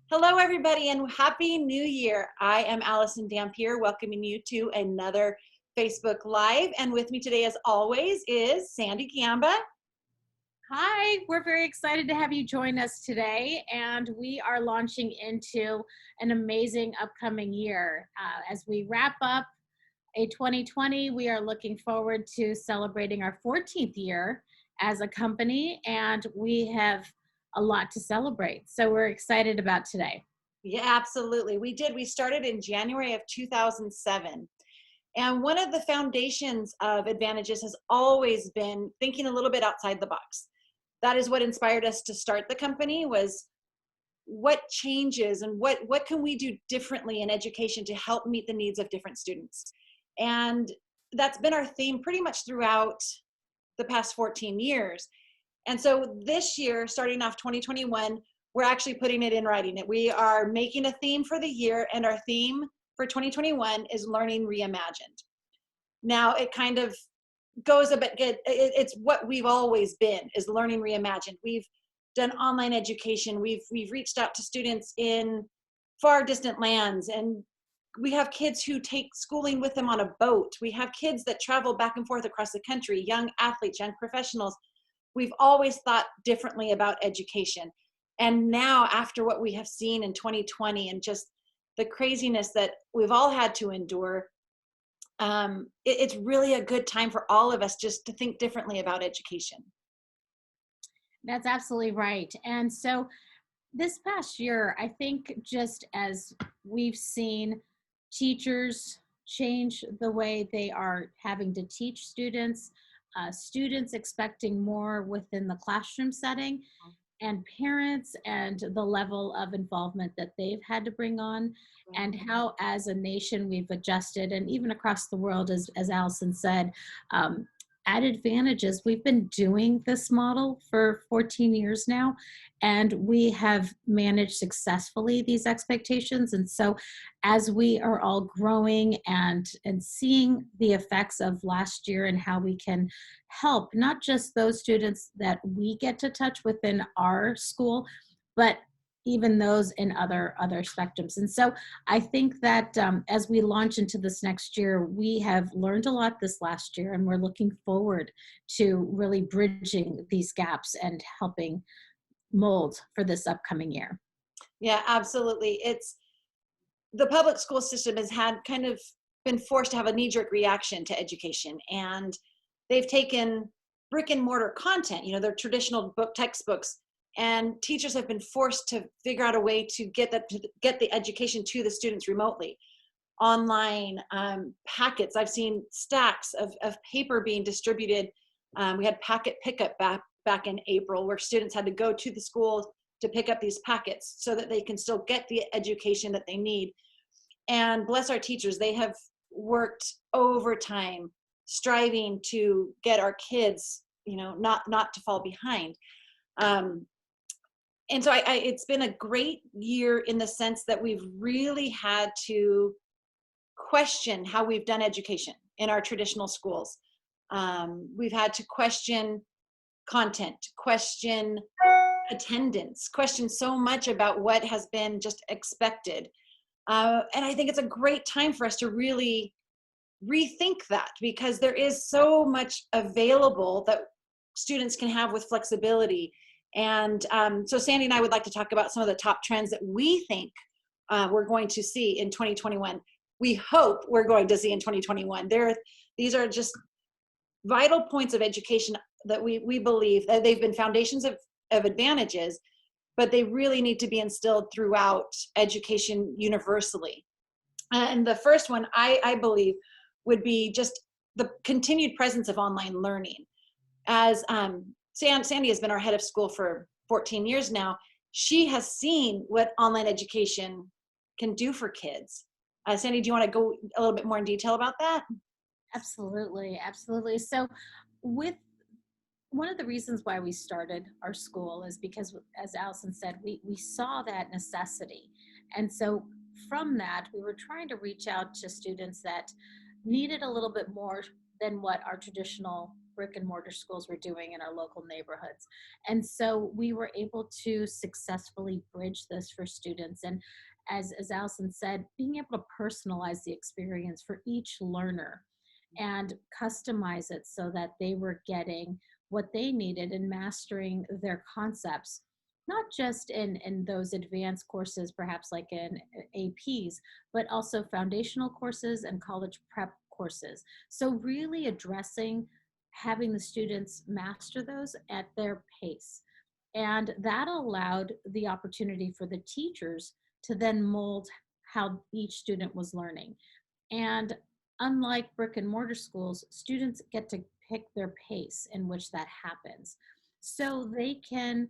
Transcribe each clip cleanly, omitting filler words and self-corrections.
Hello, everybody, and Happy New Year. I am Allison Dampier, welcoming you to another Facebook Live. And with me today, as always, is Sandy Gamba. Hi, we're very excited to have you join us today, and we are launching into an amazing upcoming year. As we wrap up a 2020, we are looking forward to celebrating our 14th year as a company, and we have a lot to celebrate. So we're excited about today. Yeah, absolutely. We did. We started in January of 2007. And one of the foundations of Advantages has always been thinking a little bit outside the box. That is what inspired us to start the company, was what changes and what can we do differently in education to help meet the needs of different students. And that's been our theme pretty much throughout the past 14 years. And so this year, starting off 2021, we're actually putting it in writing. We are making a theme for the year, and our theme for 2021 is Learning Reimagined. Now, it kind of goes a bit good. It's what we've always been, is Learning Reimagined. We've done online education. We've reached out to students in far distant lands, and we have kids who take schooling with them on a boat. We have kids that travel back and forth across the country, young athletes, young professionals. We've always thought differently about education. And now, after what we have seen in 2020 and just the craziness that we've all had to endure, it's really a good time for all of us just to think differently about education. That's absolutely right. And so this past year, I think just as we've seen teachers change the way they are having to teach students, students expecting more within the classroom setting, and parents and the level of involvement that they've had to bring on, and how as a nation we've adjusted, and even across the world, as Allison said, at Advantages, we've been doing this model for 14 years now, and we have managed successfully these expectations. And so as we are all growing and seeing the effects of last year and how we can help not just those students that we get to touch within our school, but even those in other spectrums. And so I think that as we launch into this next year, we have learned a lot this last year, and we're looking forward to really bridging these gaps and helping mold for this upcoming year. Yeah, absolutely. It's the public school system has had kind of been forced to have a knee-jerk reaction to education, and they've taken brick and mortar content, their traditional book textbooks, and teachers have been forced to figure out a way to get the education to the students remotely. Online packets. I've seen stacks of paper being distributed. We had packet pickup back in April, where students had to go to the schools to pick up these packets so that they can still get the education that they need. And bless our teachers, they have worked overtime, striving to get our kids, not to fall behind. And so it's been a great year in the sense that we've really had to question how we've done education in our traditional schools. We've had to question content, question attendance, question so much about what has been just expected. And I think it's a great time for us to really rethink that, because there is so much available that students can have with flexibility. And so Sandy and I would like to talk about some of the top trends that we think we're going to see in 2021. We hope we're going to see in 2021. These are just vital points of education that we believe that they've been foundations of Advantages, but they really need to be instilled throughout education universally. And the first one, I believe, would be just the continued presence of online learning. As Sandy has been our head of school for 14 years now, she has seen what online education can do for kids. Sandy, do you want to go a little bit more in detail about that? Absolutely, absolutely. So with one of the reasons why we started our school is because, as Allison said, we saw that necessity. And so from that, we were trying to reach out to students that needed a little bit more than what our traditional brick and mortar schools were doing in our local neighborhoods. And so we were able to successfully bridge this for students. And as Allison said, being able to personalize the experience for each learner and customize it so that they were getting what they needed and mastering their concepts, not just in those advanced courses, perhaps like in APs, but also foundational courses and college prep courses. So really addressing having the students master those at their pace. And that allowed the opportunity for the teachers to then mold how each student was learning. And unlike brick and mortar schools, students get to pick their pace in which that happens. So they can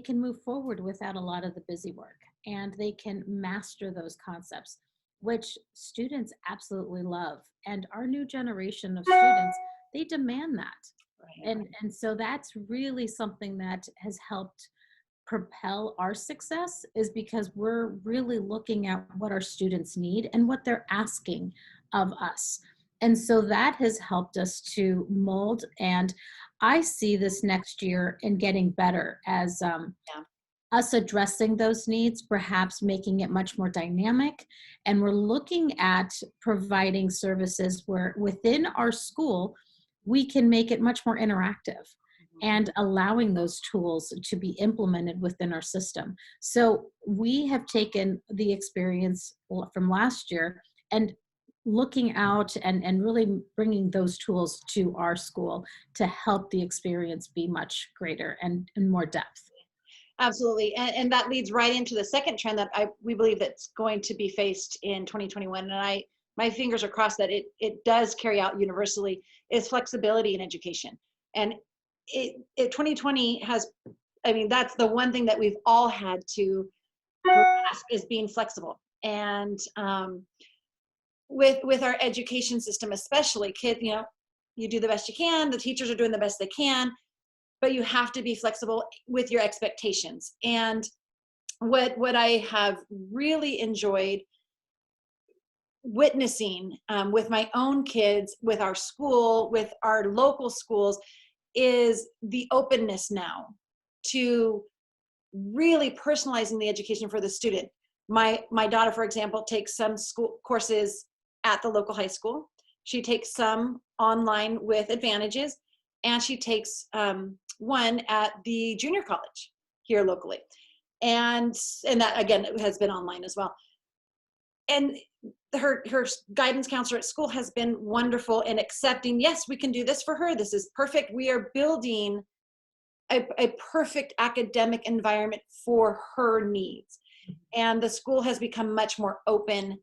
move forward without a lot of the busy work, and they can master those concepts, which students absolutely love. And our new generation of students, they demand that. Right. And so that's really something that has helped propel our success, is because we're really looking at what our students need and what they're asking of us. And so that has helped us to mold. And I see this next year in getting better as Yeah. us addressing those needs, perhaps making it much more dynamic. And we're looking at providing services where within our school, we can make it much more interactive and allowing those tools to be implemented within our system. So we have taken the experience from last year and looking out and really bringing those tools to our school to help the experience be much greater and more depth. Absolutely. And that leads right into the second trend that we believe that's going to be faced in 2021. And my fingers are crossed that it does carry out universally, is flexibility in education. And 2020 has, I mean, that's the one thing that we've all had to grasp, is being flexible. And with our education system, especially kids, you do the best you can, the teachers are doing the best they can, but you have to be flexible with your expectations. And what I have really enjoyed witnessing with my own kids, with our school, with our local schools, is the openness now to really personalizing the education for the student. My daughter, for example, takes some school courses at the local high school. She takes some online with Advantages, and she takes one at the junior college here locally. And that, again, has been online as well. And her guidance counselor at school has been wonderful in accepting, yes, we can do this for her. This is perfect. We are building a perfect academic environment for her needs. And the school has become much more open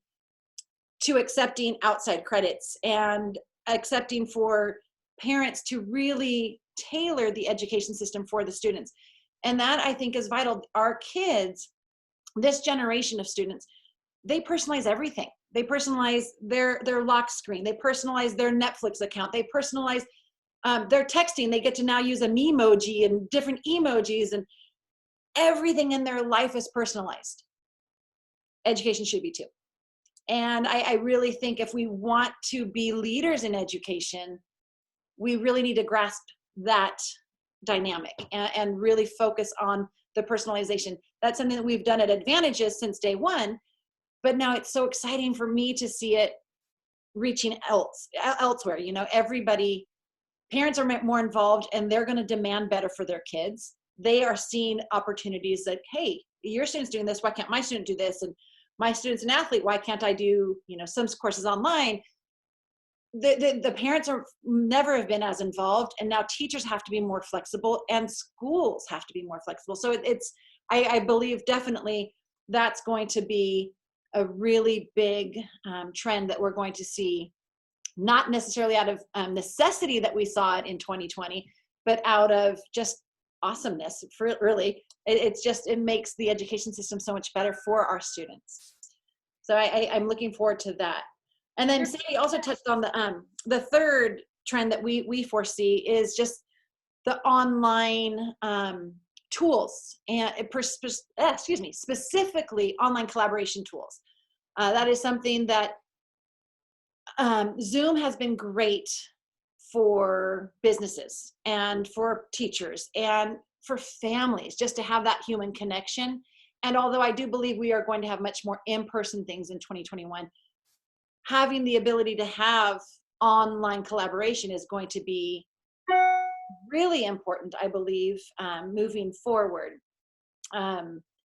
to accepting outside credits and accepting for parents to really tailor the education system for the students. And that, I think, is vital. Our kids, this generation of students, they personalize everything. They personalize their lock screen. They personalize their Netflix account. They personalize their texting. They get to now use a memoji and different emojis, and everything in their life is personalized. Education should be too. And I really think if we want to be leaders in education, we really need to grasp that dynamic and really focus on the personalization. That's something that we've done at Advantages since day one, but now it's so exciting for me to see it reaching elsewhere. Everybody, parents are more involved, and they're going to demand better for their kids. They are seeing opportunities that, hey, your student's doing this, why can't my student do this? And my student's an athlete, why can't I do some courses online? The parents are never have been as involved, and now teachers have to be more flexible, and schools have to be more flexible. So I believe definitely that's going to be a really big trend that we're going to see, not necessarily out of necessity that we saw it in 2020, but out of just awesomeness. For really, it makes the education system so much better for our students. So I'm looking forward to that. And then Sandy also touched on the third trend that we foresee is just the online tools, and specifically online collaboration tools. That is something that Zoom has been great for businesses and for teachers and for families, just to have that human connection. And although I do believe we are going to have much more in-person things in 2021, having the ability to have online collaboration is going to be really important, I believe, moving forward.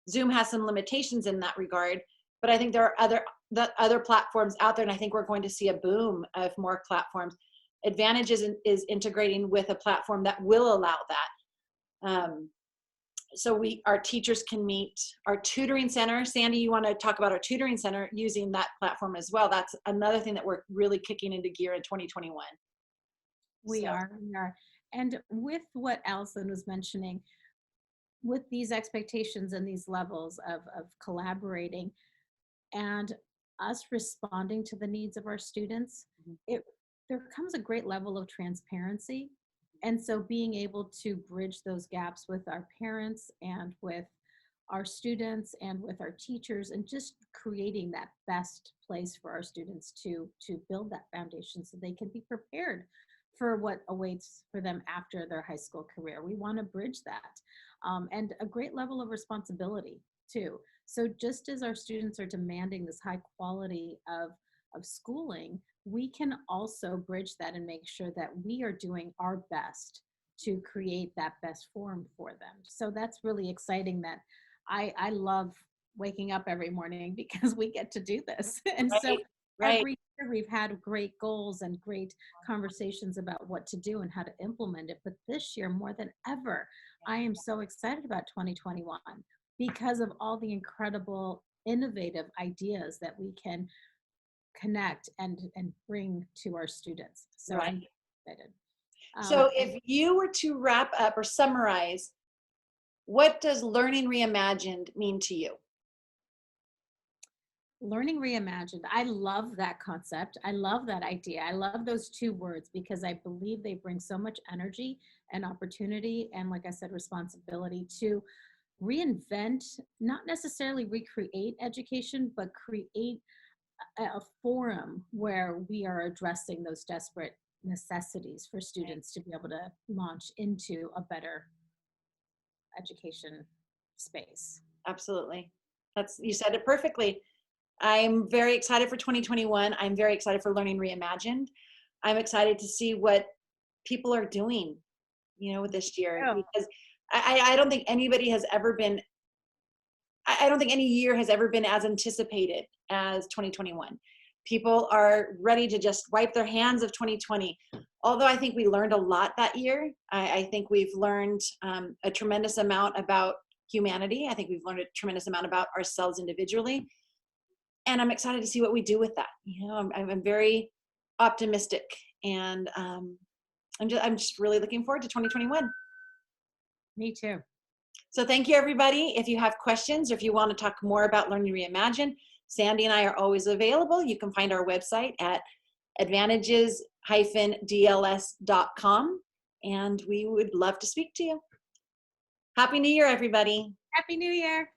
Zoom has some limitations in that regard, but I think there are other platforms out there, and I think we're going to see a boom of more platforms. Advantages is integrating with a platform that will allow that. So our teachers can meet. Our tutoring center, Sandy, you want to talk about our tutoring center using that platform as well? That's another thing that we're really kicking into gear in 2021. We are. And with what Allison was mentioning, with these expectations and these levels of collaborating and us responding to the needs of our students, there comes a great level of transparency. And so being able to bridge those gaps with our parents and with our students and with our teachers, and just creating that best place for our students to build that foundation so they can be prepared for what awaits for them after their high school career. We want to bridge that, and a great level of responsibility too. So just as our students are demanding this high quality of schooling, we can also bridge that and make sure that we are doing our best to create that best form for them. So that's really exciting that I love waking up every morning because we get to do this. And so every year we've had great goals and great conversations about what to do and how to implement it. But this year, more than ever, I am so excited about 2021 because of all the incredible, innovative ideas that we can connect and bring to our students. So I'm excited. So if you were to wrap up or summarize, what does Learning Reimagined mean to you? Learning Reimagined, I love that concept. I love that idea. I love those two words because I believe they bring so much energy and opportunity and, like I said, responsibility to reinvent, not necessarily recreate education, but create a forum where we are addressing those desperate necessities for students to be able to launch into a better education space. Absolutely. You said it perfectly. I'm very excited for 2021. I'm very excited for Learning Reimagined. I'm excited to see what people are doing, this year, because I don't think anybody has ever been, I don't think any year has ever been as anticipated as 2021. People are ready to just wipe their hands of 2020. Although I think we learned a lot that year. I think we've learned a tremendous amount about humanity. I think we've learned a tremendous amount about ourselves individually. And I'm excited to see what we do with that. I'm very optimistic, and I'm just really looking forward to 2021. Me too. So thank you, everybody. If you have questions or if you want to talk more about Learning Reimagined, Sandy and I are always available. You can find our website at advantages-dls.com, and we would love to speak to you. Happy New Year, everybody. Happy New Year.